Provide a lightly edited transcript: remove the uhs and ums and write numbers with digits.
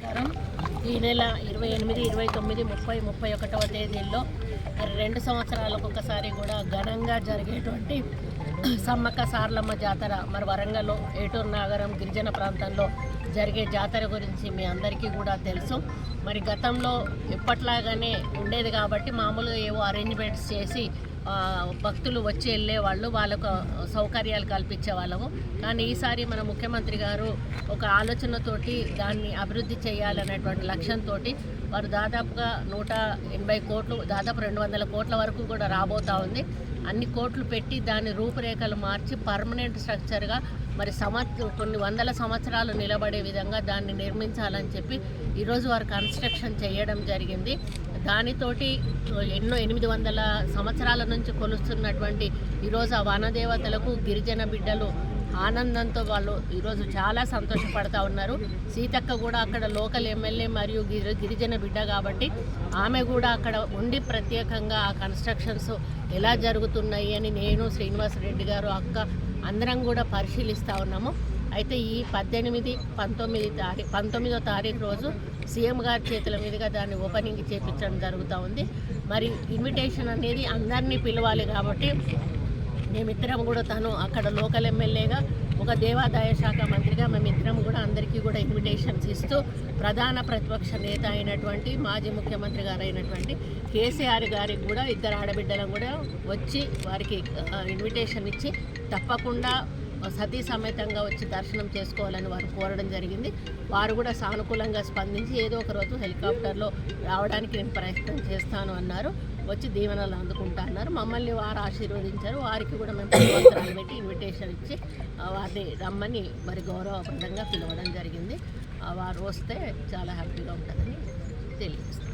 నమస్కారం. ఈ నెల 28, 29, 30, 31వ తేదీల్లో 2 సంవత్సరాలకు ఒకసారి కూడా ఘనంగా జరిగేటువంటి సమ్మక్క సారలమ్మ జాతర మరి వరంగల్లో ఏటూరు నాగరం గిరిజన ప్రాంతంలో జరిగే జాతర గురించి మీ అందరికీ కూడా తెలుసు. మరి గతంలో ఎప్పట్లాగానే ఉండేది కాబట్టి మామూలుగా ఏవో అరేంజ్మెంట్స్ చేసి భక్తులు వచ్చి వెళ్ళేవాళ్ళు, వాళ్ళకు సౌకర్యాలు కల్పించే వాళ్ళము. కానీ ఈసారి మన ముఖ్యమంత్రి గారు ఒక ఆలోచనతోటి దాన్ని అభివృద్ధి చేయాలనేటువంటి లక్ష్యంతో వారు దాదాపుగా 180 కోట్లు, దాదాపు 200 కోట్ల వరకు కూడా రాబోతూ ఉంది. అన్ని కోట్లు పెట్టి దాని రూపురేఖలు మార్చి పర్మనెంట్ స్ట్రక్చర్గా మరి కొన్ని వందల సంవత్సరాలు నిలబడే విధంగా దాన్ని నిర్మించాలని చెప్పి ఈరోజు వారు కన్స్ట్రక్షన్ చేయడం జరిగింది. దానితోటి ఎన్నో 800 సంవత్సరాల నుంచి కొలుస్తున్నటువంటి ఈరోజు ఆ వనదేవతలకు గిరిజన బిడ్డలు ఆనందంతో వాళ్ళు ఈరోజు చాలా సంతోషపడతా ఉన్నారు. సీతక్క కూడా అక్కడ లోకల్ ఎమ్మెల్యే మరియు గిరిజన బిడ్డ కాబట్టి ఆమె కూడా అక్కడ ఉండి ప్రత్యేకంగా ఆ కన్స్ట్రక్షన్స్ ఎలా జరుగుతున్నాయి అని నేను, శ్రీనివాసరెడ్డి గారు, అక్క అందరం కూడా పరిశీలిస్తూ ఉన్నాము. అయితే ఈ 18, 19వ తారీఖు రోజు సీఎం గారి చేతుల మీదుగా దాన్ని ఓపెనింగ్ చేయించడం జరుగుతూ ఉంది. మరి ఇన్విటేషన్ అనేది అందరినీ పిలవాలి కాబట్టి మేమిద్దరం కూడా తను అక్కడ లోకల్ ఎమ్మెల్యేగా, ఒక దేవాదాయ శాఖ మంత్రిగా మేమిద్దరం కూడా అందరికీ కూడా ఇన్విటేషన్స్ ఇస్తూ ప్రధాన ప్రతిపక్ష నేత అయినటువంటి మాజీ ముఖ్యమంత్రి గారు అయినటువంటి కేసీఆర్ గారికి కూడా 2 ఆడబిడ్డలను కూడా వచ్చి వారికి ఇన్విటేషన్ ఇచ్చి తప్పకుండా సతీ సమేతంగా వచ్చి దర్శనం చేసుకోవాలని వారు కోరడం జరిగింది. వారు కూడా సానుకూలంగా స్పందించి ఏదో ఒక రోజు హెలికాప్టర్లో రావడానికి నేను ప్రయత్నం చేస్తాను అన్నారు. వచ్చి దీవెనలు అందుకుంటా అన్నారు. మమ్మల్ని వారు ఆశీర్వదించారు. వారికి కూడా మేము పత్రాలు పెట్టి ఇన్విటేషన్ ఇచ్చి వారిని రమ్మని మరి గౌరవప్రదంగా పిలవడం జరిగింది. వారు వస్తే చాలా హ్యాపీగా ఉంటుందని తెలియజేస్తాను.